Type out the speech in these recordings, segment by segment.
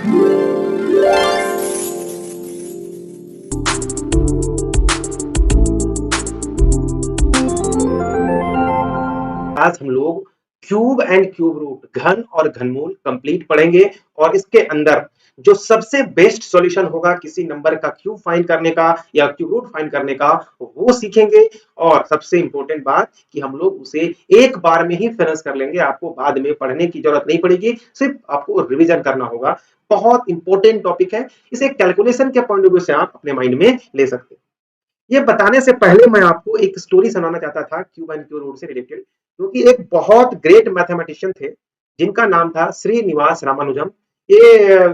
आज हम लोग क्यूब एंड क्यूब रूट, घन और घनमूल कंप्लीट पढ़ेंगे और इसके अंदर जो सबसे बेस्ट सॉल्यूशन होगा किसी नंबर का क्यूब फाइंड करने का या क्यूब रूट फाइंड करने का, वो सीखेंगे। और सबसे इंपॉर्टेंट बात कि हम लोग उसे एक बार में ही फिनिश कर लेंगे, आपको बाद में पढ़ने की जरूरत नहीं पड़ेगी, सिर्फ आपको रिवीजन करना होगा। बहुत इंपॉर्टेंट टॉपिक है, इसे कैलकुलेशन के पॉइंट ऑफ व्यू से आप अपने माइंड में ले सकते हैं। ये बताने से पहले मैं आपको एक स्टोरी सुनाना चाहता था क्यूब एंड क्यूब रूट से रिलेटेड, क्योंकि एक बहुत ग्रेट मैथमेटिशियन थे जिनका नाम था श्रीनिवास रामानुजम। ये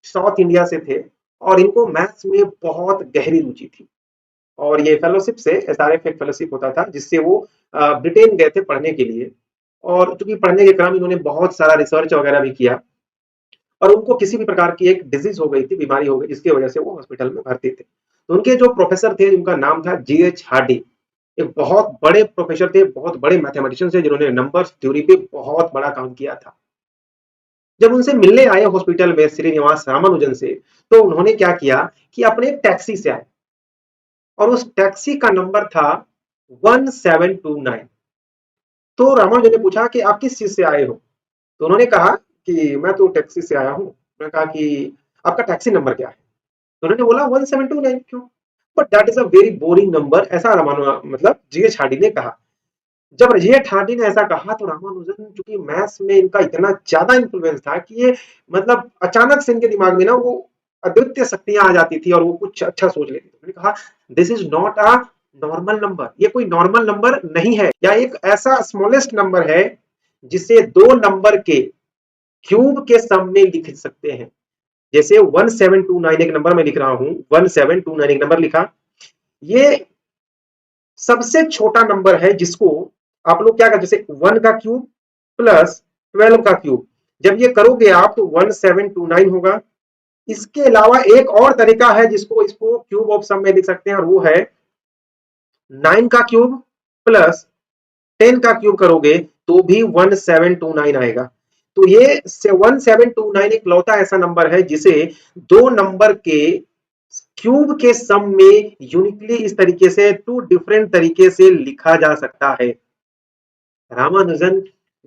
साउथ इंडिया से थे और इनको मैथ्स में बहुत गहरी रुचि थी। और ये फेलोशिप से एसआरएफ एक फेलोशिप होता था जिससे वो ब्रिटेन गए थे पढ़ने के लिए। और चूंकि पढ़ने के क्रम इन्होंने बहुत सारा रिसर्च वगैरह भी किया और उनको किसी भी प्रकार की एक डिजीज हो गई थी, बीमारी हो गई, जिसकी वजह से वो हॉस्पिटल में भर्ती थे। तो उनके जो प्रोफेसर थे उनका नाम था जीएच हार्डी। एक बहुत बड़े प्रोफेसर थे, बहुत बड़े मैथमेटिशियन थे जिन्होंने नंबर्स थ्योरी पे बहुत बड़ा काम किया था। जब उनसे मिलने आए हॉस्पिटल में श्रीनिवास रामानुजन से, तो उन्होंने क्या किया कि अपने टैक्सी से आए और उस टैक्सी का नंबर था 1729। तो रामानुजन ने पूछा कि आप किस चीज से आए हो? तो उन्होंने कहा कि मैं तो टैक्सी से आया हूँ। मैंने कहा कि आपका टैक्सी नंबर क्या है? तो उन्होंने बोला 1729। क्यों? But that is a very boring number, ऐसा रामानु मतलब जीएच हार्डी ने कहा। जब जीएच हार्डी ने ऐसा कहा तो रामानुजन, चूंकि मैथ्स में इनका इतना ज्यादा इन्फ्लुएंस था कि ये मतलब अचानक से इनके दिमाग में ना वो अद्वितीय शक्तियां आ जाती थी और वो कुछ अच्छा सोच लेते थे। उन्होंने कहा this is not a normal number, ये कोई नॉर्मल नंबर नहीं है, या एक ऐसा स्मॉलेस्ट नंबर है जिसे दो नंबर के क्यूब के सम में लिख सकते हैं। जैसे 1729 एक नंबर में लिख रहा हूं, 1729 एक नंबर लिखा, ये सबसे छोटा नंबर है जिसको आप लोग क्या कर, जैसे 1 का क्यूब प्लस 12 का क्यूब, जब ये करोगे आप तो 1729 होगा। इसके अलावा एक और तरीका है जिसको इसको क्यूब ऑफ सम में लिख सकते हैं और वो है 9 का क्यूब प्लस 10 का क्यूब करोगे तो भी 1729 आएगा। तो ये 1729 एक लौता ऐसा नंबर है जिसे दो नंबर के क्यूब के सम में यूनिकली इस तरीके से टू डिफरेंट तरीके से लिखा जा सकता है। रामानुजन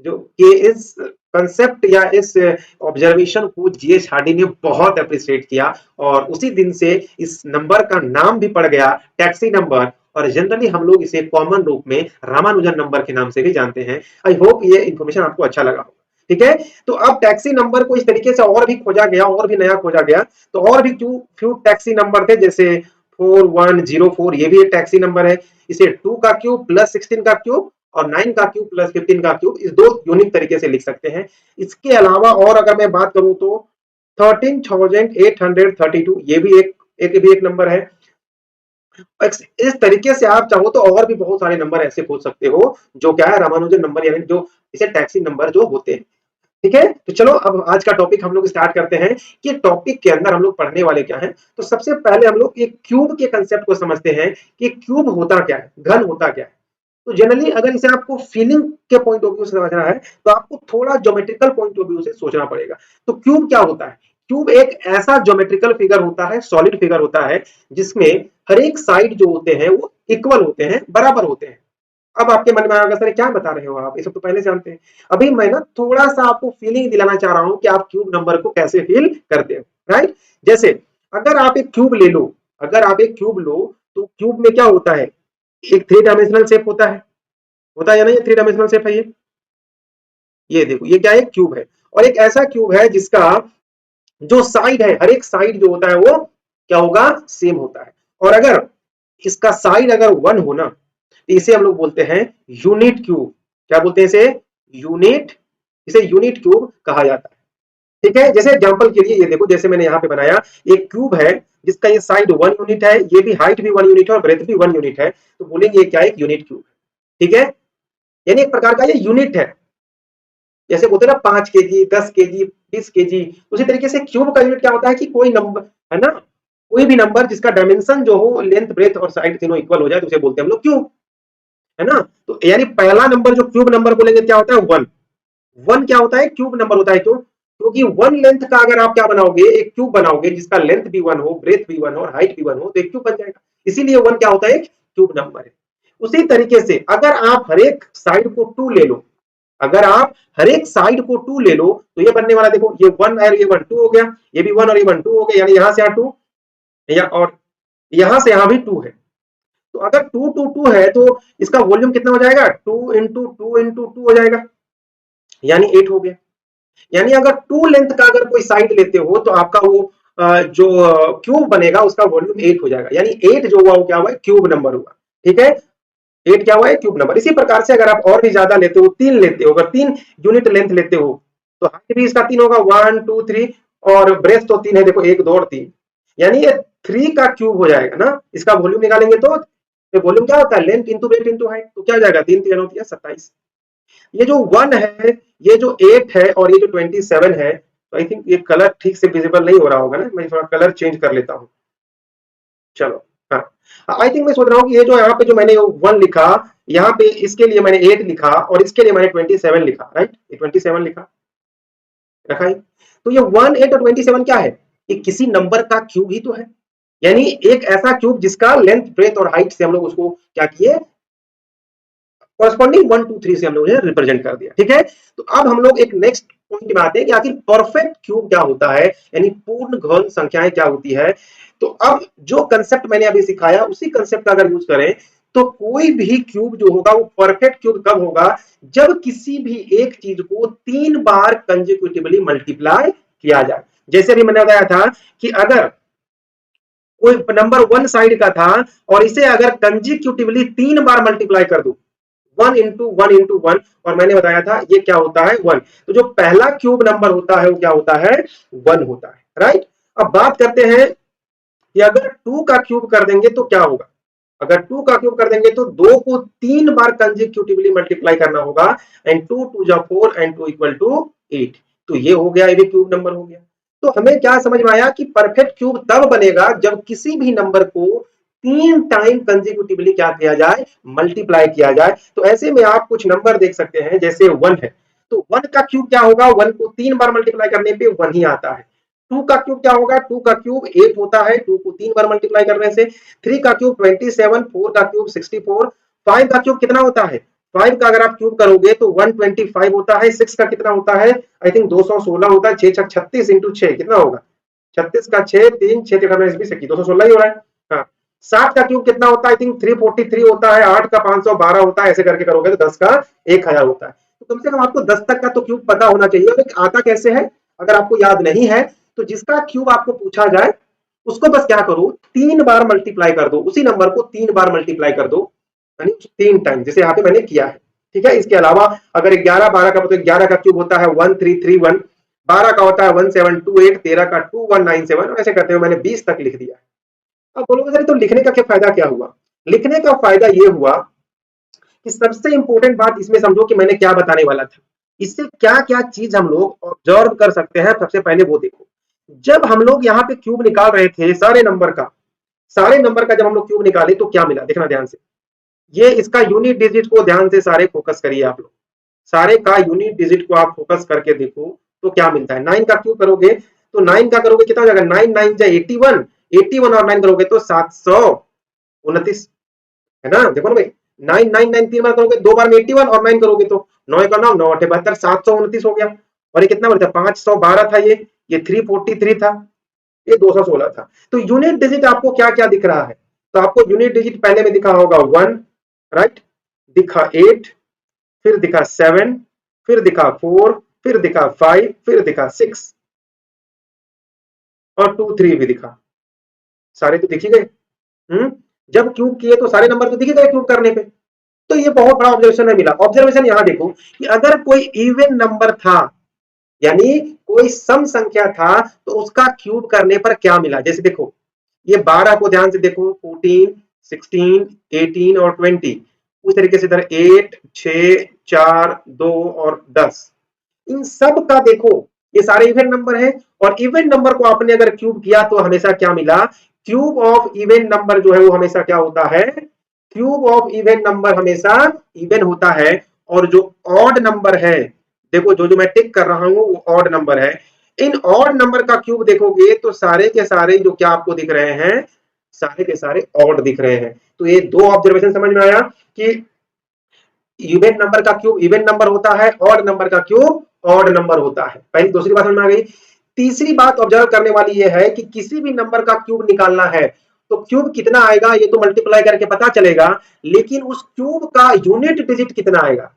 जो के इस कंसेप्ट या इस ऑब्जर्वेशन को जीएच हार्डी ने बहुत अप्रिशिएट किया और उसी दिन से इस नंबर का नाम भी पड़ गया टैक्सी नंबर, और जनरली हम लोग इसे कॉमन रूप में रामानुजन नंबर के नाम से भी जानते हैं। आई होप ये इंफॉर्मेशन आपको अच्छा लगा होगा। ठीक है, तो अब टैक्सी नंबर को इस तरीके से और भी खोजा गया, और भी नया खोजा गया, तो और भी फ्यू टैक्सी नंबर थे, जैसे 4104 ये भी एक टैक्सी नंबर है। इसे 2 का क्यूब प्लस 16 का क्यूब और 9 का क्यूब प्लस 15 का क्यूब, इस दो यूनिक तरीके से लिख सकते हैं। इसके अलावा और अगर मैं बात करूं तो 13,832 ये भी एक नंबर है। इस तरीके से आप चाहो तो और भी बहुत सारे नंबर ऐसे खोज सकते हो जो क्या है रामानुजन नंबर, यानी जो इसे टैक्सी नंबर जो होते हैं। ठीक है, तो चलो अब आज का टॉपिक हम लोग स्टार्ट करते हैं कि टॉपिक के अंदर हम लोग पढ़ने वाले क्या हैं। तो सबसे पहले हम लोग एक क्यूब के कंसेप्ट को समझते हैं कि क्यूब होता क्या है, घन होता क्या है। तो जनरली अगर इसे आपको फीलिंग के पॉइंट ऑफ व्यू से समझना है तो आपको थोड़ा ज्योमेट्रिकल पॉइंट ऑफ व्यू से सोचना पड़ेगा। तो क्यूब क्या होता है? क्यूब एक ऐसा ज्योमेट्रिकल फिगर होता है, सॉलिड फिगर होता है, जिसमें हर एक साइड जो होते हैं वो इक्वल होते हैं, बराबर होते हैं। अब आपके मन में आएगा सर क्या बता रहे हो आप, ये सब तो पहले जानते हैं। अभी मैं ना थोड़ा सा आपको फीलिंग दिलाना चाह रहा हूं कि आप क्यूब नंबर को कैसे फील करते हो। राइट, जैसे अगर आप एक क्यूब ले लो, अगर आप एक क्यूब लो तो क्यूब में क्या होता है, एक थ्री डायमेंशनल शेप होता है या नहीं? थ्री डायमेंशनल शेप है ये देखो, ये क्या है, क्यूब है। और एक ऐसा क्यूब है जिसका जो साइड है, हर एक साइड जो होता है वो क्या होगा, सेम होता है। और अगर इसका साइड अगर 1 हो ना, तो इसे हम लोग बोलते हैं यूनिट क्यूब। क्या बोलते हैं इसे? यूनिट, इसे यूनिट क्यूब कहा जाता है। ठीक है, जैसे एग्जांपल के लिए ये देखो, जैसे मैंने यहाँ पे बनाया एक क्यूब है जिसका ये साइड 1 यूनिट है, ये भी हाइट भी 1 यूनिट है और ब्रेथ भी 1 यूनिट है, तो बोलेंगे ये क्या है, एक यूनिट क्यूब। ठीक है, यानी एक प्रकार का ये यूनिट है। जैसे बोलते हैं ना 5 केजी, 10 केजी, 20 केजी, उसी तरीके से क्यूब का यूनिट क्या होता है कि कोई नंबर है ना, कोई भी नंबर जिसका डायमेंशन जो हो, लेंथ ब्रेथ और साइड तीनों इक्वल हो जाए, तो उसे बोलते हैं हम लोग क्यूब, है ना। तो यानी पहला नंबर जो क्यूब नंबर बोलेंगे क्या होता है, 1। 1 क्या होता है, क्यूब नंबर होता है। क्यों? क्योंकि वन लेंथ का अगर आप क्या बनाओगे, एक क्यूब बनाओगे जिसका लेंथ भी वन हो, ब्रेथ भी वन हो और हाइट भी वन हो, तो एक क्यूब बन जाएगा। इसीलिए वन क्या होता है, एक क्यूब नंबर है। उसी तरीके से अगर आप हर एक साइड को टू ले लो, अगर आप हर एक साइड को टू ले लो, तो ये बनने वाला देखो, ये वन और ये वन टू हो गया, ये भी वन और ये वन टू हो गया, यानी यहां से यहां टू, या और यहां से यहां भी टू है। तो अगर टू टू टू है तो इसका वॉल्यूम कितना हो जाएगा, टू इंटू टू हो जाएगा, यानी 8 हो गया। यानी अगर टू लेंथ का अगर कोई साइड लेते हो तो आपका वो जो क्यूब बनेगा उसका वॉल्यूम 8 हो जाएगा, यानी 8 जो हुआ वो क्या हुआ, क्यूब नंबर हुआ। ठीक है, 8 क्या हुआ है, क्यूब नंबर। इसी प्रकार से अगर आप और भी ज्यादा लेते हो, 3 लेते हो, अगर 3 यूनिट लेंथ लेते हो तो हाइट भी इसका 3 होगा, 1 2 3, और ब्रेथ तो 3 है, देखो 1 2 और 3, यानी ये 3 का क्यूब हो जाएगा ना। इसका वॉल्यूम निकालेंगे तो वॉल्यूम क्या होता है, length into breadth into height, तो क्या हो जाएगा, 3 3 होती है 27। ये जो 1 है, ये जो 8 है और ये जो 27 है, तो आई थिंक ये कलर ठीक से विजिबल नहीं हो रहा होगा ना, मैं थोड़ा कलर चेंज कर लेता हूं। चलो, हाँ, आई थिंक मैं सोच रहा हूँ कि ये जो यहाँ पे जो मैंने 1 लिखा, यहाँ पे इसके लिए मैंने 8 लिखा और इसके लिए मैंने 27 लिखा, राइट, ये 27 लिखा रखा है। तो ये 1 8 और 27 क्या है, ये किसी नंबर का क्यूब ही तो है, यानी एक ऐसा क्यूब जिसका लेंथ ब्रेथ और हाइट से हम लोग उसको क्या किए, कॉरस्पॉन्डिंग 1 2 3 से हम लोग ने रिप्रेजेंट कर दिया। ठीक है, तो अब हम लोग एक नेक्स्ट पॉइंट में आते हैं कि आखिर परफेक्ट क्यूब क्या होता है, यानी पूर्ण घन संख्याएं क्या होती है। तो अब जो कंसेप्ट मैंने अभी सिखाया उसी कंसेप्ट का अगर यूज करें तो कोई भी क्यूब जो होगा वो परफेक्ट क्यूब कब होगा, जब किसी भी एक चीज को 3 बार कंसेक्यूटिवली मल्टीप्लाई किया जाए। जैसे अभी मैंने बताया था कि अगर कोई नंबर 1 साइड का था और इसे अगर कंसेक्यूटिवली 3 बार मल्टीप्लाई कर दो, 1 इंटू 1 और मैंने बताया था ये क्या होता है, 1, तो जो पहला क्यूब नंबर होता है वो क्या होता है, 1 होता है, राइट। अब बात करते हैं कि अगर 2 का क्यूब कर देंगे तो क्या होगा, अगर 2 का क्यूब कर देंगे तो 2 को 3 बार कंसेक्यूटिवली मल्टीप्लाई करना होगा, एंड 2 2 जा 4 एंड 2 इक्वल टू 8, तो ये हो गया, ये भी क्यूब नंबर हो गया। तो हमें क्या समझ में आया कि परफेक्ट क्यूब तब बनेगा जब किसी भी नंबर को 3 टाइम कंसेक्यूटिवली क्या किया जाए, मल्टीप्लाई किया जाए। तो ऐसे में आप कुछ नंबर देख सकते हैं, जैसे 1 है, तो 1 का क्यूब क्या होगा, 1 को 3 बार मल्टीप्लाई करने पे 1 ही आता है। 2 का क्यूब क्या होगा, 2 का क्यूब 8 होता है, 2 को 3 बार मल्टीप्लाई करने से। 3 का क्यूब 27, 4 का क्यूब 64, 5 का क्यूब कितना होता है, 5 का अगर आप क्यूब करोगे तो 125 होता है। 6 का कितना होता है, आई थिंक 216 होता है। 6 36 इंटू 6 कितना होगा, 36 का 6 3 6 216 ही हो रहा है। हाँ, 7 का क्यूब कितना होता है, आई थिंक 343 होता है। 8 का 512 होता है, ऐसे करके करोगे तो 10 का 1000 होता है। तो कम से कम आपको 10 तक का तो क्यूब पता होना चाहिए। और आता कैसे है, अगर आपको याद नहीं है तो जिसका क्यूब आपको पूछा जाए उसको बस क्या करो, 3 बार मल्टीप्लाई कर दो, उसी नंबर को 3 बार मल्टीप्लाई कर दो, यानी 3 टाइम, जैसे यहाँ पे मैंने किया है। ठीक है, इसके अलावा अगर 11 12 का, तो 11 का क्यूब होता है 1331, 12 का होता है 1728, 13 का 2197, ऐसे करते हुए मैंने 20 तक लिख दिया। अब बोलोगे सर तो लिखने का क्या फायदा, क्या हुआ, लिखने का फायदा ये हुआ कि सबसे इंपॉर्टेंट बात इसमें समझो कि मैंने क्या बताने वाला था। इससे क्या क्या चीज हम लोग ऑब्जर्व कर सकते हैं, सबसे पहले वो देखो। जब हम लोग यहाँ पे क्यूब निकाल रहे थे सारे नंबर का, सारे नंबर का जब हम लोग क्यूब निकाले तो क्या मिला, देखना ध्यान से। ये इसका यूनिट डिजिट को ध्यान से सारे फोकस करिए आप लोग, सारे का यूनिट डिजिट को आप फोकस करके देखो तो क्या मिलता है। 9 का क्यूब करोगे तो 9 का करोगे कितना हो जाएगा, 9 9 जा 81, 81 और 9 करोगे तो 729, है ना। देखो ना भाई, 9 9 9 3 बार करोगे, 2 बार में 81 और 9 करोगे तो 9 का 9 9 8 72, 729 हो गया। और ये कितना बढ़ता है, 512 था, ये 343 था, ये 216 था। तो यूनिट डिजिट आपको क्या क्या दिख रहा है, तो आपको यूनिट डिजिट पहले में दिखा होगा 1, राइट, दिखा 8, फिर दिखा 7, फिर दिखा 4, फिर दिखा 5, फिर दिखा 6 और 2 3 भी दिखा, सारे तो दिख ही गए। जब क्यूब किए तो सारे नंबर तो दिख ही गए क्यूब करने पे। तो ये बहुत बड़ा ऑब्जर्वेशन है मिला। ऑब्जर्वेशन यहां देखो कि अगर कोई इवन नंबर था, यानी कोई सम संख्या था, तो उसका क्यूब करने पर क्या मिला। जैसे देखो ये 12 को ध्यान से देखो, 14 16 18 और 20, उस तरीके से इधर 8 6 4 2 और 10, इन सब का देखो ये सारे इवन नंबर है। और इवन नंबर को आपने अगर क्यूब किया तो हमेशा क्या मिला, क्यूब ऑफ इवन नंबर जो है वो हमेशा क्या होता है, क्यूब ऑफ इवन नंबर हमेशा इवन होता है। और जो ऑड नंबर है, देखो जो जो मैं टिक कर रहा हूं वो ऑड नंबर है, इन ऑड नंबर का क्यूब देखोगे तो सारे के सारे जो क्या आपको दिख रहे हैं, सारे के सारे ऑड दिख रहे हैं। तो ये दो ऑब्जर्वेशन समझ में आया कि इवन नंबर का क्यूब इवन नंबर होता है, ऑड नंबर का क्यूब ऑड नंबर होता है। पहली दूसरी बात समझ में आ गई। तीसरी बात ऑब्जर्व करने वाली ये है कि किसी भी नंबर का क्यूब निकालना है तो क्यूब कितना आएगा ये तो मल्टीप्लाई करके पता चलेगा, लेकिन उस क्यूब का यूनिट डिजिट कितना आएगा।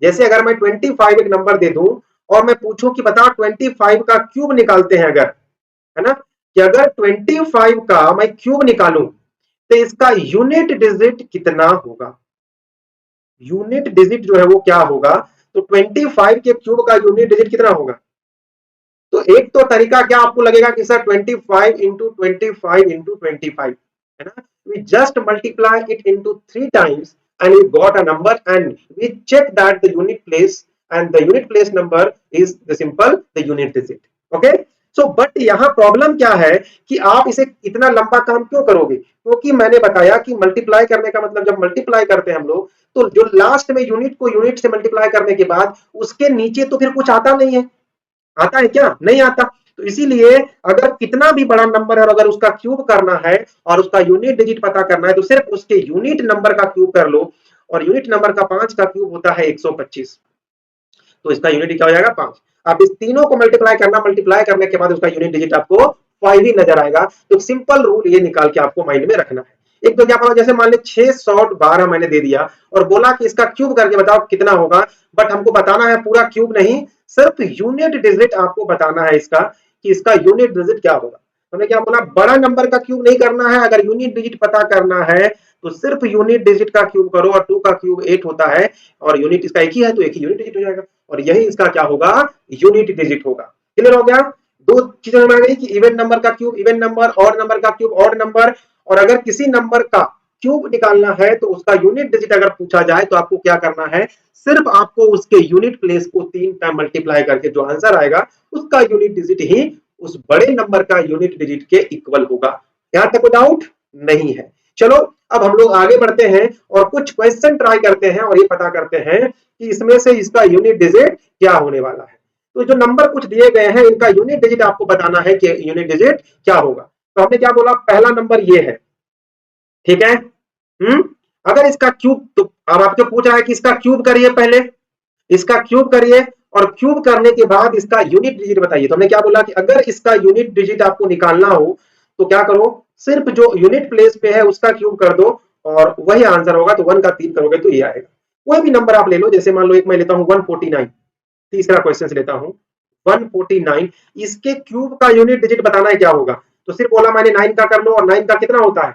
जैसे अगर मैं 25 एक नंबर दे दूं और मैं पूछूं कि बताओ 25 का क्यूब निकालते हैं अगर, है ना, कि अगर 25 का मैं क्यूब निकालूं तो इसका यूनिट डिजिट कितना होगा। यूनिट डिजिट जो है वो क्या होगा, तो 25 के क्यूब का यूनिट डिजिट कितना होगा। तो एक तो तरीका क्या आपको लगेगा कि सर 25 इंटू 25 इंटू 25, है ना, we just multiply it into 3 times and we got a number and we check that the unit place and the unit place number is the simple the unit digit. Okay, so but यहाँ problem क्या है कि आप इसे इतना लंबा काम क्यों करोगे, क्योंकि मैंने बताया कि मल्टीप्लाई करने का मतलब जब मल्टीप्लाई करते हैं हम लोग तो जो लास्ट में यूनिट को यूनिट से मल्टीप्लाई करने के बाद उसके नीचे तो फिर कुछ आता नहीं है, आता है क्या, नहीं आता। तो इसीलिए अगर कितना भी बड़ा नंबर है और अगर उसका क्यूब करना है और उसका यूनिट डिजिट पता करना है तो सिर्फ उसके यूनिट नंबर का क्यूब कर लो, और यूनिट नंबर का 5 का क्यूब होता है 125, तो इसका यूनिट क्या हो जाएगा 5। आप इस तीनों को मल्टीप्लाई करना, मल्टीप्लाई करने के बाद उसका यूनिट डिजिट आपको 5 ही नजर आएगा। तो सिंपल रूल ये निकाल के आपको माइंड में रखना है। एक तो क्या पता, जैसे मान ली 612 मैंने दे दिया और बोला कि इसका क्यूब करके बताओ कितना होगा, बट हमको बताना है पूरा क्यूब नहीं, सिर्फ यूनिट डिजिट आपको बताना है इसका कि इसका यूनिट डिजिट क्या होगा। हमने क्या बोला, बड़ा नंबर का क्यूब नहीं करना है, अगर यूनिट डिजिट पता करना है तो सिर्फ यूनिट डिजिट का क्यूब करो, और 2 का क्यूब 8 होता है और यूनिट इसका एक ही है तो एक ही यूनिट डिजिट हो जाएगा, और यही इसका क्या होगा, यूनिट डिजिट होगा। क्लियर हो गया। दो चीजें समझ आ गई कि इवन नंबर का cube even number, odd number का क्यूब ऑड नंबर, और अगर किसी नंबर का क्यूब निकालना है तो उसका यूनिट डिजिट अगर पूछा जाए तो आपको क्या करना है, सिर्फ आपको उसके यूनिट प्लेस को 3 टाइम मल्टीप्लाई करके जो आंसर आएगा उसका यूनिट डिजिट ही उस बड़े नंबर का यूनिट डिजिट के इक्वल होगा। यहां तक कोई डाउट नहीं है। चलो अब हम लोग आगे बढ़ते हैं और कुछ क्वेश्चन ट्राई करते हैं और ये पता करते हैं कि इसमें से इसका यूनिट डिजिट क्या होने वाला है। तो जो नंबर कुछ दिए गए हैं इनका यूनिट डिजिट आपको बताना है कि यूनिट डिजिट क्या होगा। तो हमने क्या बोला, पहला नंबर ये है, ठीक है। अगर इसका क्यूब, तो अब आपको पूछ रहा है कि इसका क्यूब करिए, पहले इसका क्यूब करिए और क्यूब करने के बाद इसका यूनिट डिजिट बताइए। तो हमने क्या बोला कि अगर इसका यूनिट डिजिट आपको निकालना हो तो क्या करो, सिर्फ जो यूनिट प्लेस पे है उसका क्यूब कर दो और वही आंसर होगा। तो 1 का 3 करोगे तो ये आएगा। कोई भी नंबर आप ले लो, जैसे मान लो एक मैं लेता हूं 149, तीसरा क्वेश्चन लेता हूं 149, इसके क्यूब का यूनिट डिजिट बताना है क्या होगा। तो सिर्फ बोला मैंने 9 का कर लो, और 9 का कितना होता है,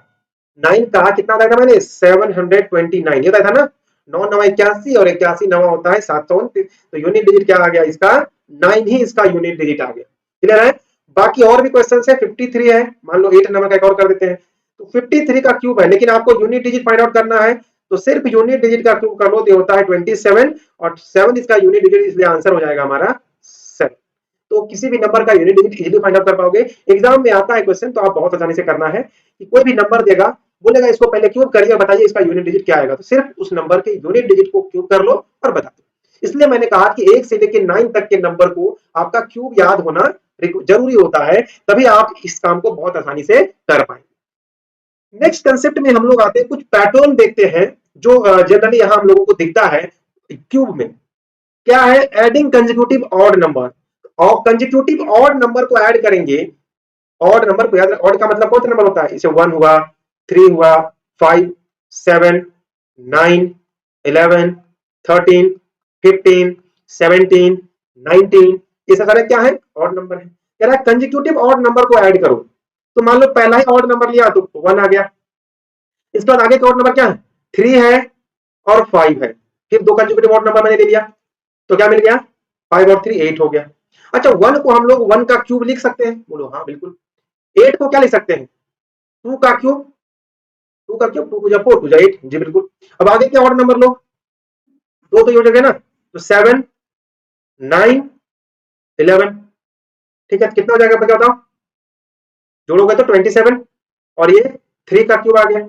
9 का कितना बताया था मैंने, 729, ये बताया था ना। 9 9 81 और 81 9 होता है 729, तो यूनिट डिजिट क्या आ गया इसका, 9 ही इसका यूनिट डिजिट आ गया। क्लियर है। बाकी और भी क्वेश्चन है, 53 है, मान लो 8 नंबर का एक और कर देते हैं। तो 53 का क्यूब है, लेकिन आपको यूनिट डिजिट फाइंड आउट करना है तो सिर्फ यूनिट डिजिट का क्यूब कर लो तो होता है 27, और 7 इसका यूनिट डिजिट, इसलिए आंसर हो जाएगा हमारा 7। तो किसी भी नंबर का unit digit easily find out कर पाओगे। एग्जाम में आता है क्वेश्चन तो आप बहुत आसानी से करना है कि कोई भी नंबर देगा, बोलेगा इसको पहले क्यूब करिए और बताइए इसका यूनिट डिजिट क्या आएगा, तो सिर्फ उस नंबर के यूनिट डिजिट को क्यूब कर लो और बता दो। इसलिए मैंने कहा कि 1 से लेकर 9 तक के नंबर को आपका क्यूब याद होना जरूरी होता है, तभी आप इस काम को बहुत आसानी से कर पाएंगे। नेक्स्ट कंसेप्ट में हम लोग आते हैं, कुछ पैटर्न देखते हैं जो जनरली यहां हम लोगों को दिखता है क्यूब में। क्या है, एडिंग कंसेक्यूटिव ऑड नंबर, और कंसेक्यूटिव ऑड नंबर को ऐड करेंगे। ऑड नंबर को याद, ऑड का मतलब कौन सा नंबर होता है, इसे 1 हुआ, 3 हुआ, 5 7 9 11 13 15 17 19, ये सारे क्या है, ऑड नंबर है। कह रहा है कंसेक्यूटिव ऑड नंबर को ऐड करो। तो मान लो पहला ही ऑड नंबर लिया तो 1 आ गया, इसके बाद आगे का ऑड नंबर क्या है, 3 है और 5 है, फिर दो कंसेक्यूटिव ऑड नंबर मैंने ले लिया तो क्या मिल गया, 5 और 3 8 हो गया। अच्छा 1 को हम लोग 1 का क्यूब लिख सकते हैं, बोलो हाँ बिल्कुल। 8 को क्या लिख सकते हैं, 2 का क्यूब, 2 का क्यूब 2 टू जा 4 टू जा 8, जी बिल्कुल। अब आगे क्या ऑड नंबर लो, दो तो ये हो जाएगा ना, तो 7 9 11, ठीक है, कितना हो जाएगा क्या बताओ, जोड़ोगे तो 27, और ये 3 का क्यूब आ गया।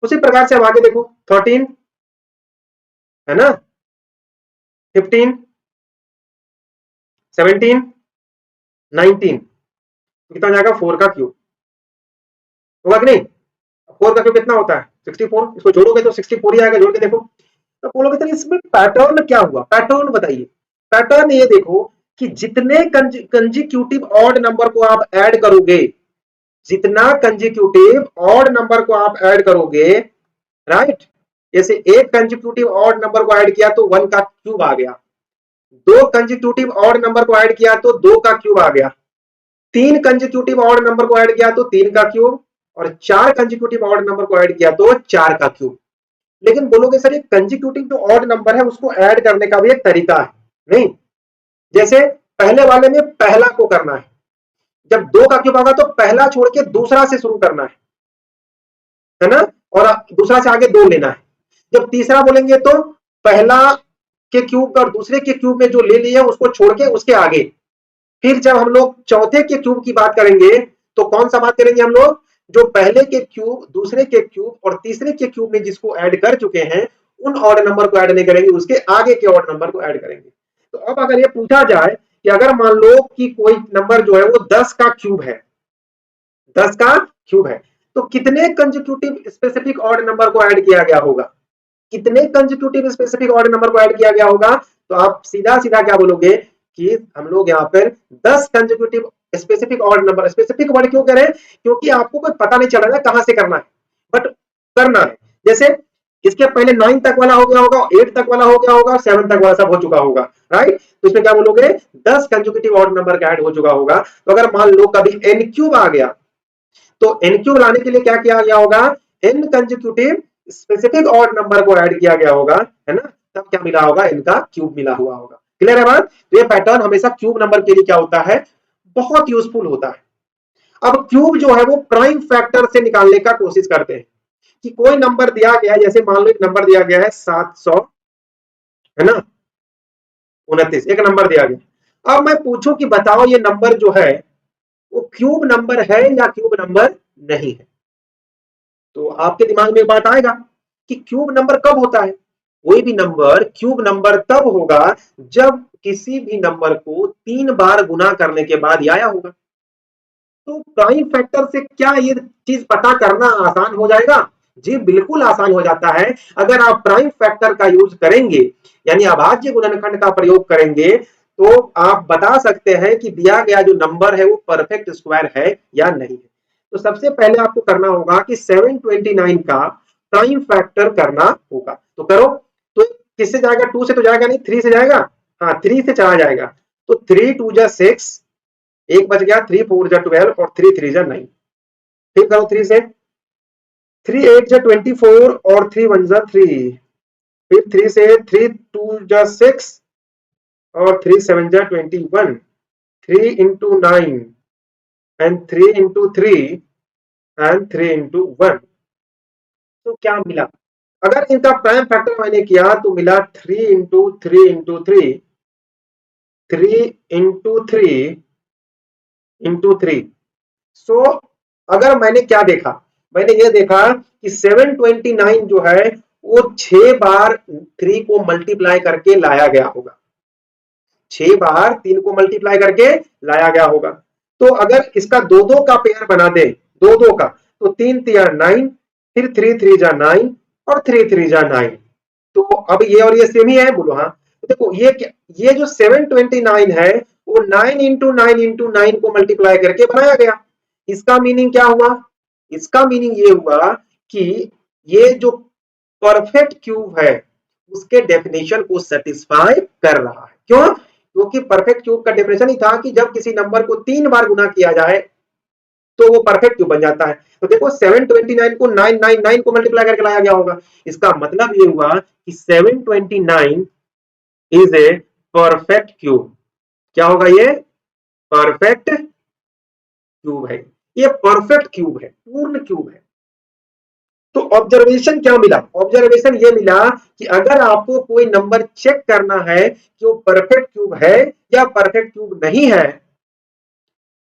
उसी प्रकार से अब आगे देखो 13, है ना, 15 17 19, कितना हो जाएगा 4 का क्यूब, होगा कि नहीं? 4 का क्यूब कितना होता है 64, इसको जोड़ोगे तो 64 ही आएगा, जोड़ के देखो। तो बोलोगे तो इसमें पैटर्न क्या हुआ, पैटर्न बताइए। पैटर्न ये देखो कि जितने कंजिक्यूटिव ऑड नंबर को आप ऐड करोगे, जितना कंजिक्यूटिव ऑड नंबर को आप ऐड करोगे, राइट, जैसे एक कंजिक्यूटिव ऑड नंबर को ऐड किया तो 1 का क्यूब आ गया, दो कंजिक्यूटिव ऑड नंबर को ऐड किया तो 2 का क्यूब आ गया, तीन कंजिक्यूटिव ऑड नंबर को ऐड किया तो 3 का क्यूब, और चार कंजिक्यूटिव ऑड नंबर को ऐड किया तो 4 का क्यूब। लेकिन बोलोगे सर ये कंजिक्यूटिव जो ऑड नंबर है उसको ऐड करने का भी एक तरीका है, नहीं? जैसे पहले वाले में पहला को करना है, जब 2 का क्यूब होगा तो पहला छोड़ के दूसरा से शुरू करना है ना, और दूसरा से आगे 2 लेना है। जब तीसरा बोलेंगे तो पहला के क्यूब और दूसरे के क्यूब में जो ले लिए उसको छोड़ के उसके आगे। फिर जब हम लोग चौथे के क्यूब की बात करेंगे तो कौन सा बात करेंगे हम लोग, जो पहले के क्यूब, दूसरे के क्यूब और तीसरे के क्यूब में जिसको ऐड कर चुके हैं उन ऑड नंबर को ऐड नहीं करेंगे, उसके आगे के ऑड नंबर को ऐड करेंगे। तो अब अगर ये पूछा जाए कि अगर मान लो कि कोई नंबर जो है वो 10 का क्यूब है, 10 का क्यूब है, तो कितने कंजिक्यूटिव स्पेसिफिक ऑड नंबर को ऐड किया गया होगा, कितने कंजिक्यूटिव स्पेसिफिक ऑड नंबर को ऐड किया गया होगा? तो आप सीधा सीधा क्या बोलोगे कि हम लोग यहाँ पर 10 consecutive specific odd number, specific word क्यों करें, क्योंकि आपको कोई पता नहीं चल रहा है कहां से करना है, बट करना है। जैसे इसके पहले 9 तक वाला हो गया होगा, 8 तक वाला हो गया होगा, 7 तक वाला सब हो चुका होगा, राइट? तो इसमें क्या बोलोगे 10 कंजिक्यूटिव ऑड नंबर का ऐड हो चुका होगा। तो अगर मान लो कभी n क्यूब आ गया तो n क्यूब लाने के लिए क्या किया गया होगा, n consecutive specific odd number को ऐड किया गया होगा, है ना, तब क्या मिला होगा, n का क्यूब मिला हुआ होगा। क्लियर है बात? तो ये पैटर्न हमेशा क्यूब नंबर के लिए क्या होता है, बहुत यूजफुल होता है। अब क्यूब जो है वो प्राइम फैक्टर से निकालने का कोशिश करते हैं कि कोई नंबर दिया गया है, जैसे मान लो एक नंबर दिया गया है 700, है ना, 29, एक नंबर दिया गया। अब मैं पूछूं कि बताओ ये नंबर जो है वो क्यूब नंबर है या क्यूब नंबर नहीं है, तो आपके दिमाग में एक बात आएगा कि क्यूब नंबर कब होता है, कोई भी नंबर क्यूब नंबर तब होगा जब किसी भी नंबर को 3 बार गुना करने के बाद आया होगा। तो प्राइम फैक्टर से क्या ये चीज पता करना आसान हो जाएगा? जी बिल्कुल आसान हो जाता है। अगर आप प्राइम फैक्टर का यूज करेंगे, यानी अभाज्य गुणनखंड का प्रयोग करेंगे, तो आप बता सकते हैं कि दिया गया जो नंबर है वो परफेक्ट स्क्वायर है या नहीं है। तो सबसे पहले आपको करना होगा कि 729 का प्राइम फैक्टर करना होगा। तो करो। तो किससे जाएगा, 2 से तो जाएगा नहीं, 3 से जाएगा। हाँ 3 से चला जाएगा। तो 3 2 जा 6, एक बच गया, 3 4 जा 12 और 3 3 जा 9। फिर करो 3 से, 3 8 जा 24 और 3 1 जा 3। फिर 3 से 3 2 जा 6 और 3 7 जा 21। 3 into 9 and 3 into 3 and 3 into 1। तो क्या मिला, अगर इनका प्राइम फैक्टर मैंने किया तो मिला 3 into 3 into 3, 3 into 3 into 3। सो अगर मैंने क्या देखा, मैंने ये देखा कि 729 जो है वो 6 बार 3 को मल्टीप्लाई करके लाया गया होगा, 6 बार 3 को मल्टीप्लाई करके लाया गया होगा। तो अगर इसका 2 का पेयर बना दे, 2 का, तो 3 3 9, फिर 3 3 जा 9 और 3 3 जा 9। तो अब ये और ये सेम ही है, बोलो हाँ। देखो ये जो 729 है वो 9 इंटू 9 इंटू 9 को मल्टीप्लाई करके बनाया गया। इसका मीनिंग क्या हुआ, इसका मीनिंग ये हुआ कि ये जो परफेक्ट क्यूब है उसके डेफिनेशन को सेटिस्फाई कर रहा है। क्यों? क्योंकि परफेक्ट क्यूब का डेफिनेशन ही था कि जब किसी नंबर को 3 बार गुना किया जाए तो वो परफेक्ट क्यूब बन जाता है। तो देखो 729 को 999 को मल्टीप्लाई करके लाया गया होगा। इसका मतलब ये हुआ कि 729 इज ए परफेक्ट क्यूब। क्या होगा ये? परफेक्ट क्यूब है। ये परफेक्ट क्यूब है, पूर्ण क्यूब है। तो ऑब्जर्वेशन क्या मिला, ऑब्जर्वेशन ये मिला कि अगर आपको कोई नंबर चेक करना है कि वो परफेक्ट क्यूब है या परफेक्ट क्यूब नहीं है,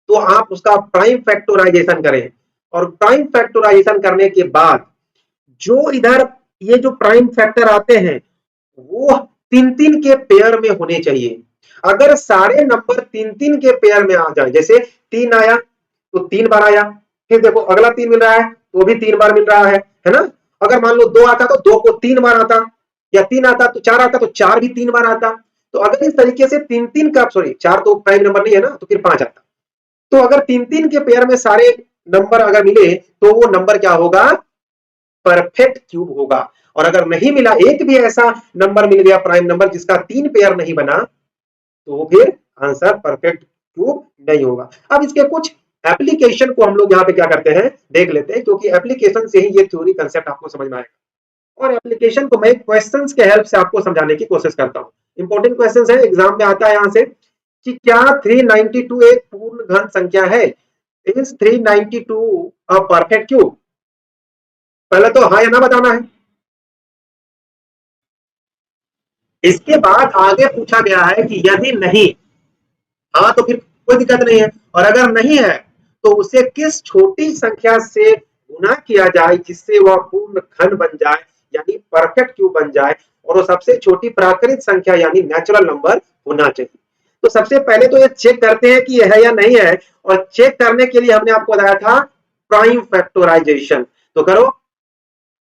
तो आप उसका प्राइम फैक्टराइजेशन करें, और प्राइम फैक्टराइजेशन करने के बाद जो इधर ये जो प्राइम फैक्टर आते हैं वो 3 3 के पेयर में होने चाहिए। अगर सारे नंबर 3-3 के पेयर में आ जाए, जैसे 3 आया तो 3 बार आया, फिर देखो अगला 3 मिल रहा है तो भी 3 बार मिल रहा है ना। अगर मान लो 2 आता तो 2 को 3 बार आता, या 3 आता तो 4 आता तो 4 भी 3 बार आता। तो अगर इस तरीके से 3-3 का, सॉरी 4 तो प्राइम नंबर नहीं है ना, तो फिर 5 आता। तो अगर 3-3 के पेयर में सारे नंबर अगर मिले तो वो नंबर क्या होगा, परफेक्ट क्यूब होगा। और अगर नहीं मिला, एक भी ऐसा नंबर मिल गया प्राइम नंबर जिसका 3 पेयर नहीं बना, तो फिर आंसर परफेक्ट क्यूब नहीं होगा। अब इसके कुछ एप्लीकेशन को हम लोग यहाँ पे क्या करते हैं, देख लेते हैं, क्योंकि एप्लीकेशन से ही ये थ्योरी कंसेप्ट आपको समझ में आएगा। और एप्लीकेशन को मैं क्वेश्चंस के हेल्प से आपको समझाने की कोशिश करता हूँ। इंपॉर्टेंट क्वेश्चंस है, एग्जाम में आता है यहाँ से कि क्या 392 एक पूर्ण घन संख्या है? Is 392 a perfect cube? पहले तो हाँ या ना बताना है। इसके बाद आगे पूछा गया है कि यदि नहीं, हाँ तो फिर कोई दिक्कत नहीं है, और अगर नहीं है तो उसे किस छोटी संख्या से गुना किया जाए जिससे वह पूर्ण घन बन जाए, यानी परफेक्ट क्यूब बन जाए, और वो सबसे छोटी प्राकृत संख्या यानी नेचुरल नंबर होना चाहिए। तो सबसे पहले तो ये चेक करते हैं कि यह है या नहीं है, और चेक करने के लिए हमने आपको बताया था प्राइम फैक्टराइजेशन। तो करो,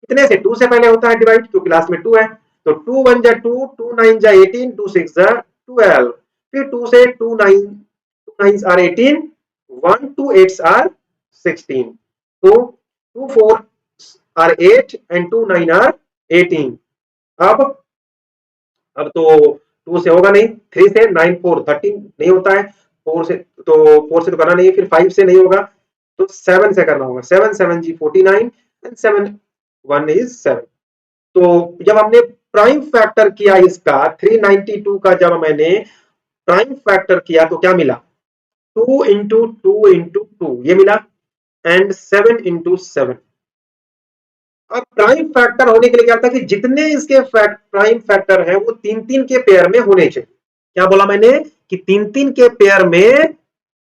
कितने से? 2 से पहले होता है डिवाइड, क्योंकि लास्ट में 2 है। तो 2 1 जा 2, 2 9 जा 18, 2 6 जा 12, फिर 2 से 2 9, 2 9 आर 18, 1 2 8 आर 16, तो 2 4 आर 8 एंड 2 9 आर 18। अब तो 2 से होगा नहीं, 3 से 9 4 13 नहीं होता है, 4 से तो 4 से तो करना नहीं है, फिर 5 से नहीं होगा, तो 7 से करना होगा। 7 7 जी 49 एंड 7 1 इज 7। तो जब हमने प्राइम फैक्टर किया इसका 392 का, जब मैंने प्राइम फैक्टर किया तो क्या मिला? 2 इंटू 2 इंटू 2 ये मिला, एंड 7 इंटू 7। अब प्राइम फैक्टर होने के लिए क्या था कि जितने इसके प्राइम फैक्टर है वो 3-3 के पेयर में होने चाहिए। क्या बोला मैंने कि 3-3 के पेयर में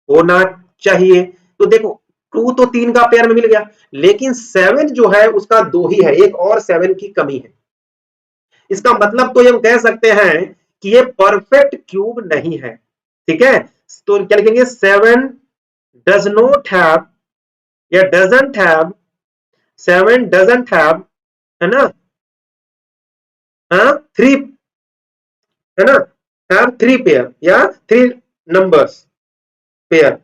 होना चाहिए। तो देखो 2 तो 3 का पेयर में मिल गया, लेकिन 7 जो है उसका 2 ही है, एक और 7 की कमी है। इसका मतलब तो हम कह सकते हैं कि ये परफेक्ट क्यूब नहीं है। ठीक है, तो क्या लिखेंगे? 7 डज नॉट हैव या डजंट हैव, 7 डजंट हैव, है ना, हाँ 3, है ना, हैव 3 पेयर या 3 नंबर्स पेयर।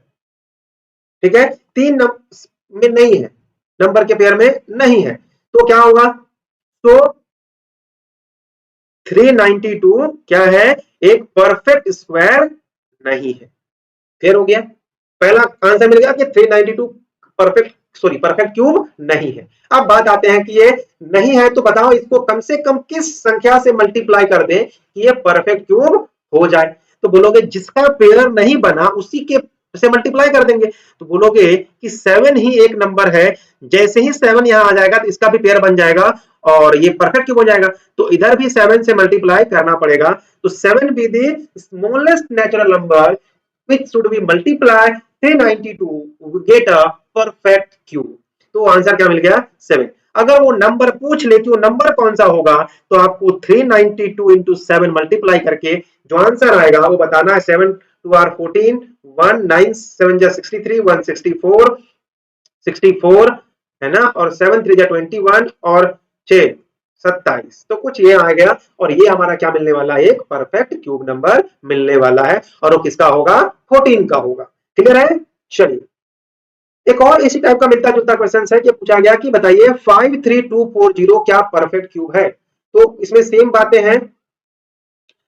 ठीक है, 3 में नहीं है, नंबर के पेयर में नहीं है, तो क्या होगा? तो 392 क्या है? एक परफेक्ट स्क्वायर नहीं है। क्लियर हो गया? पहला आंसर मिल गया कि 392 परफेक्ट, सॉरी परफेक्ट क्यूब नहीं है। अब बात आते हैं कि ये नहीं है तो बताओ इसको कम से कम किस संख्या से मल्टीप्लाई कर दें कि ये परफेक्ट क्यूब हो जाए। तो बोलोगे जिसका पेयर नहीं बना उसी के से मल्टीप्लाई कर देंगे। तो बोलोगे कि 7 ही एक नंबर है, जैसे ही 7 यहां आ जाएगा तो इसका भी पेयर बन जाएगा और ये परफेक्ट क्यूब हो जाएगा। तो इधर भी 7 से मल्टीप्लाई करना पड़ेगा। तो 7 be the smallest natural number which should be multiply 392 we get a perfect cube। तो आंसर क्या मिल गया? 7। अगर वो नंबर पूछ ले कि वो नंबर कौन सा होगा, तो आपको 392 इंटू 7 मल्टीप्लाई करके जो आंसर आएगा वो बताना है। 7 2 आर 14, 1 9 7 जा 63, 164, 64 है ना, और 7 3 जा 21 और 6 27। तो कुछ ये आ गया, और ये हमारा क्या मिलने वाला है? एक परफेक्ट क्यूब नंबर मिलने वाला है, और वो किसका होगा? 14 का होगा। क्लियर है? चलिए एक और इसी टाइप का मिलता जुलता क्वेश्चन है कि पूछा गया कि बताइए 53240 क्या परफेक्ट क्यूब है? तो इसमें सेम बातें हैं,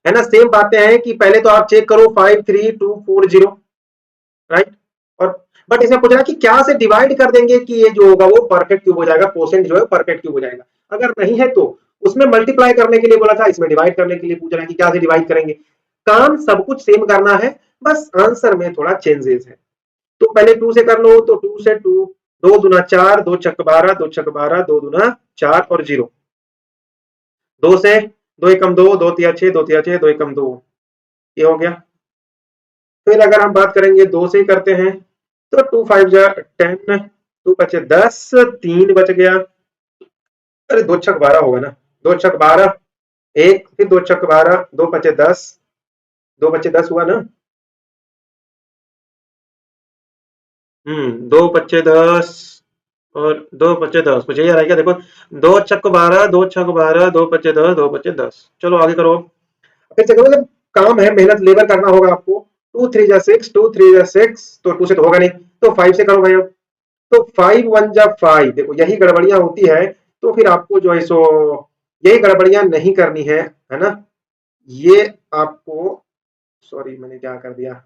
है ना, सेम बातें हैं कि पहले तो आप चेक करो 53240, राइट, और बट इसमें पूछ रहा है कि क्या से डिवाइड कर देंगे कि ये जो होगा वो परफेक्ट क्यूब हो जाएगा, क्वोशिएंट जो है परफेक्ट क्यूब हो जाएगा। अगर नहीं है तो उसमें मल्टीप्लाई करने के लिए बोला था, इसमें डिवाइड करने के लिए पूछ रहा है कि क्या से डिवाइड करेंगे। काम सब कुछ सेम करना है, बस आंसर में थोड़ा चेंजेस है। तो पहले 2 से कर लो, तो 2 से 2, 2 दूना 4, 2 छक 12, 2 छक 12, 2 दूना 4 और 0। 2 से 2 एकम 2, 2 तिया 6, 2 तिया 6, 2 एकम 2, ये हो गया। फिर अगर हम बात करेंगे 2 से ही करते हैं, तो 2 5 जा 10, 2 बचे 10, 3 बच गया, अरे 2 छक 12 होगा ना, 2 छक 12 1, फिर 2 छक 12, 2 बचे 10, 2 बच्चे 10 हुआ ना। 2 बच्चे 10 और 2 बच्चे 10, कुछ यही आ रहा है क्या? देखो 2 छक 12, 2 छक 12, 2 बच्चे 10, 2 बच्चे 10। चलो आगे करो। फिर से करो, मतलब काम है, मेहनत लेबर करना होगा आपको। 2 3 जा 6, 2 3 जा 6, तो 2 से तो होगा नहीं, तो 5 से करो भाई अब। तो 5 1 जा 5, देखो यही गड़बड़ियां होती है। तो फिर आपको जो है सो यही गड़बड़ियां नहीं करनी है ना। ये आपको, सॉरी मैंने क्या कर दिया,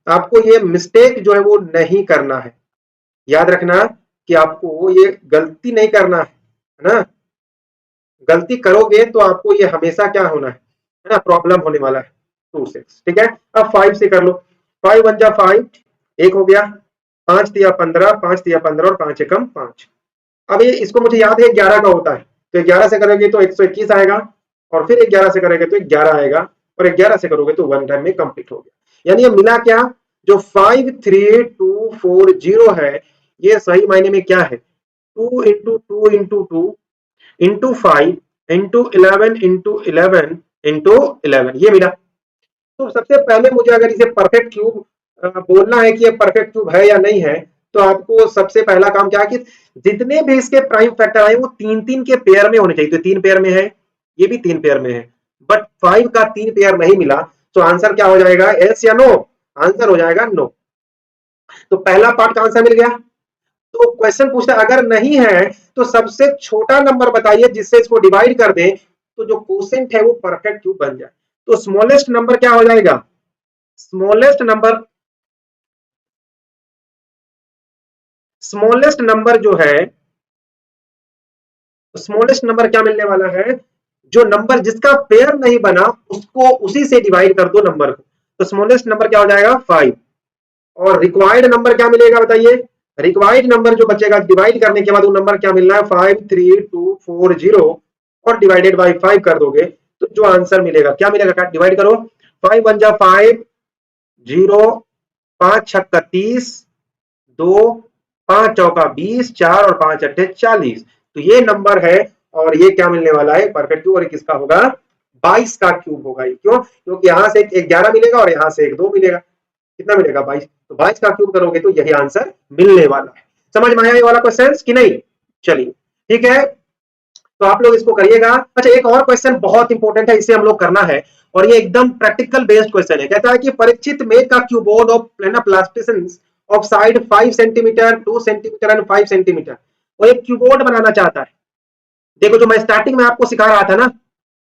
आपको ये मिस्टेक जो है वो नहीं करना है। याद रखना कि आपको ये गलती नहीं करना है ना। गलती करोगे तो आपको ये हमेशा क्या होना है ना, प्रॉब्लम होने वाला है। 2 6, ठीक है। अब 5 से कर लो। 5 1 जा 5, एक हो गया। 5 दिया 15, 5 दिया 15 और 5 एकम 5। अब ये इसको मुझे याद है 11 का होता है, तो 11 से करोगे तो 121 आएगा, और फिर 11 से करोगे तो 11 आएगा, और 11 से करोगे तो 1 टाइम में कंप्लीट हो गया। यानी ये मिला क्या, जो 53240 है, ये सही मायने में क्या है, 2 into 2 into 2 into 5 into 11 into 11 into 11, ये मिला। तो सबसे पहले मुझे अगर इसे परफेक्ट क्यूब बोलना है कि ये परफेक्ट क्यूब है या नहीं है, तो आपको सबसे पहला काम क्या है कि जितने भी इसके प्राइम फैक्टर आए वो 3-3 के पेयर में होने चाहिए। तो 3 पेयर में है, ये भी 3 पेयर में है, बट 5 का 3 पेयर नहीं मिला, तो आंसर क्या हो जाएगा, यस या नो? आंसर हो जाएगा नो। तो पहला पार्ट का आंसर मिल गया। तो क्वेश्चन पूछता है अगर नहीं है तो सबसे छोटा नंबर बताइए जिससे इसको डिवाइड कर दें तो जो क्वोशिएंट है वो परफेक्ट क्यूब बन जाए। तो स्मॉलेस्ट नंबर क्या हो जाएगा, स्मॉलेस्ट नंबर, स्मॉलेस्ट नंबर जो है, स्मॉलेस्ट नंबर क्या मिलने वाला है, जो नंबर जिसका पेयर नहीं बना उसको उसी से डिवाइड कर दो नंबर को। तो स्मॉलेस्ट नंबर क्या हो जाएगा 5, और रिक्वायर्ड नंबर क्या मिलेगा बताइए, रिक्वायर्ड नंबर जो बचेगा डिवाइड करने के बाद वो नंबर क्या मिलना है 53240, और डिवाइडेड बाई 5 कर दोगे तो जो आंसर मिलेगा क्या मिलेगा, डिवाइड करो। 5 1 जा 5, 0, 5 छक्का 30, 2, 5 चौका 20, 4 और 5 अट्ठे 40, तो ये नंबर है। और ये क्या मिलने वाला है, परफेक्ट क्यूब, और किसका होगा, 22 का क्यूब होगा। क्यों, क्योंकि यहां से एक 11 मिलेगा और यहां से एक 2 मिलेगा, कितना मिलेगा 22, तो 22 का क्यूब करोगे तो यही आंसर मिलने वाला है। समझ में आया ये वाला क्वेश्चन कि नहीं? चलिए ठीक है, तो आप लोग इसको करिएगा। अच्छा एक और क्वेश्चन बहुत इंपॉर्टेंट है, इसे हम लोग करना है, और ये एकदम प्रैक्टिकल बेस्ड क्वेश्चन है। कहता है कि Parikshit make a cuboid of plasticine of side 5 centimetre 2 centimetre and 5 centimetre, वो एक क्यूबोर्ड बनाना चाहता है। देखो जो मैं स्टार्टिंग में आपको सिखा रहा था ना,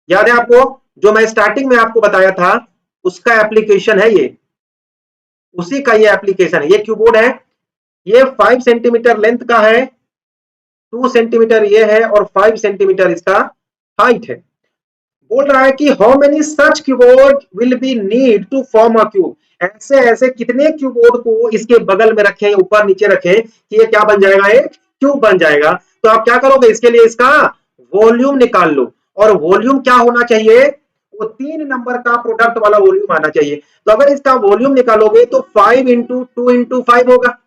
याद है आपको, जो मैं स्टार्टिंग में आपको बताया था उसका एप्लीकेशन है ये, उसी का ये एप्लीकेशन है। ये क्यूबोर्ड है, ये 5 सेंटीमीटर लेंथ का है, 2 सेंटीमीटर ये है, और 5 सेंटीमीटर इसका हाइट है। बोल रहा है कि how many such keyboard will be need to form a cube, ऐसे ऐसे कितने कीबोर्ड को इसके बगल में रखें, ऊपर नीचे रखें कि ये क्या बन जाएगा, एक क्यूब बन जाएगा। तो आप क्या करोगे, इसके लिए इसका वॉल्यूम निकाल लो, और वॉल्यूम क्या होना चाहिए, वो 3 नंबर का प्रोडक्ट वाला वॉल्यूम आना चाहिए। तो अगर इसका वॉल्यूम निकालोगे तो 5 इंटू 2 इंटू 5 होगा,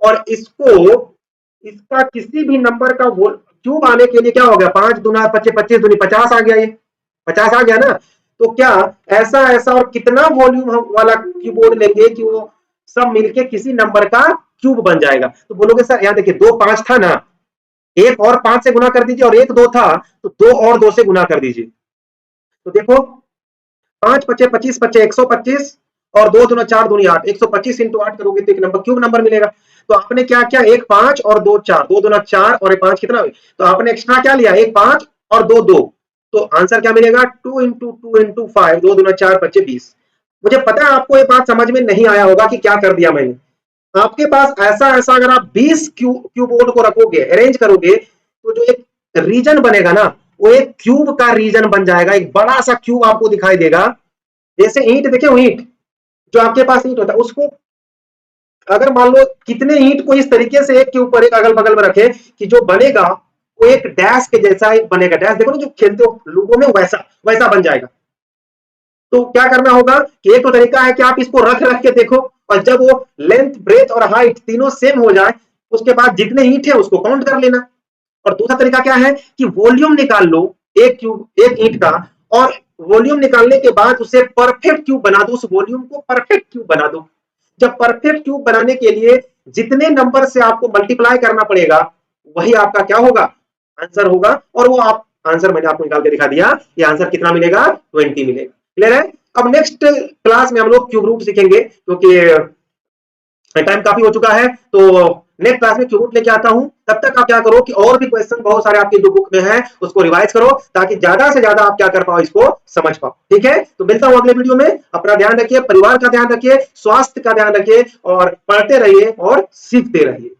और इसको इसका किसी भी नंबर का क्यूब आने के लिए क्या हो गया, 5 दूना 25, 25 दूनी 50 आ गया, ये 50 आ गया ना। तो क्या ऐसा ऐसा और कितना वॉल्यूम वाला कीबोर्ड लेंगे कि वो सब मिलके किसी नंबर का क्यूब बन जाएगा। तो बोलोगे सर यहाँ देखिए 2 5 था ना, एक और 5 से गुना कर दीजिए, और एक 2 था तो 2 और 2 से गुना कर दीजिए। तो देखो 5 पचे 25 पचे 125, और 2 दूना 4 दूनी 8, 125 इंटू 8 करोगे तो एक नंबर क्यूब नंबर मिलेगा। तो आपने क्या किया, एक 5 और 2 4, 2 दूना 4 और 5 कितना, तो आपने एक्स्ट्रा क्या लिया, एक 5 और 2 2, तो आंसर क्या मिलेगा 2 इंटू 2 इंटू 5, 2 दूना 4 पच्चे 20। मुझे पता है आपको ये बात समझ में नहीं आया होगा कि क्या कर दिया मैंने। आपके पास ऐसा ऐसा अगर आप 20 क्यूबोर्ड को रखोगे, अरेंज करोगे, तो जो एक रीजन बनेगा ना, वो एक क्यूब का रीजन बन जाएगा, एक बड़ा सा क्यूब आपको दिखाई देगा। जैसे ईंट देखे, ईंट जो आपके पास ईंट होता है, उसको अगर मान लो कितने ईंट को इस तरीके से एक के ऊपर एक अगल बगल में रखे कि जो बनेगा वो एक डैश के जैसा एक बनेगा। डैश देखो ना जो खेलते हो लूडो में, वैसा वैसा बन जाएगा। तो क्या करना होगा कि एक तो तरीका है कि आप इसको रख रख के देखो, और जब वो लेंथ ब्रेथ और हाइट तीनों सेम हो जाए उसके बाद जितने ईंट है उसको काउंट कर लेना। और दूसरा तरीका क्या है कि वॉल्यूम निकाल लो एक क्यूब एक ईंट का, और वॉल्यूम निकालने के बाद उसे परफेक्ट क्यूब बना दो, उस वॉल्यूम को परफेक्ट क्यूब बना दो। जब परफेक्ट क्यूब बनाने के लिए जितने नंबर से आपको मल्टीप्लाई करना पड़ेगा वही आपका क्या होगा, आंसर होगा। और वो आप आंसर मैंने आपको निकाल के दिखा दिया, ये आंसर कितना मिलेगा, 20 मिलेगा। क्लियर है। अब नेक्स्ट क्लास में हम लोग क्यूब रूट सीखेंगे, क्योंकि टाइम काफी हो चुका है, तो नेक्स्ट क्लास में क्यूब रूट लेके आता हूं। तब तक आप क्या करो कि और भी क्वेश्चन बहुत सारे आपके जो बुक में है उसको रिवाइज करो, ताकि ज्यादा से ज्यादा आप क्या कर पाओ, इसको समझ पाओ। ठीक है, तो मिलता हूं अगले वीडियो में। अपना ध्यान रखिए, परिवार का ध्यान रखिए, स्वास्थ्य का ध्यान रखिए, और पढ़ते रहिए और सीखते रहिए।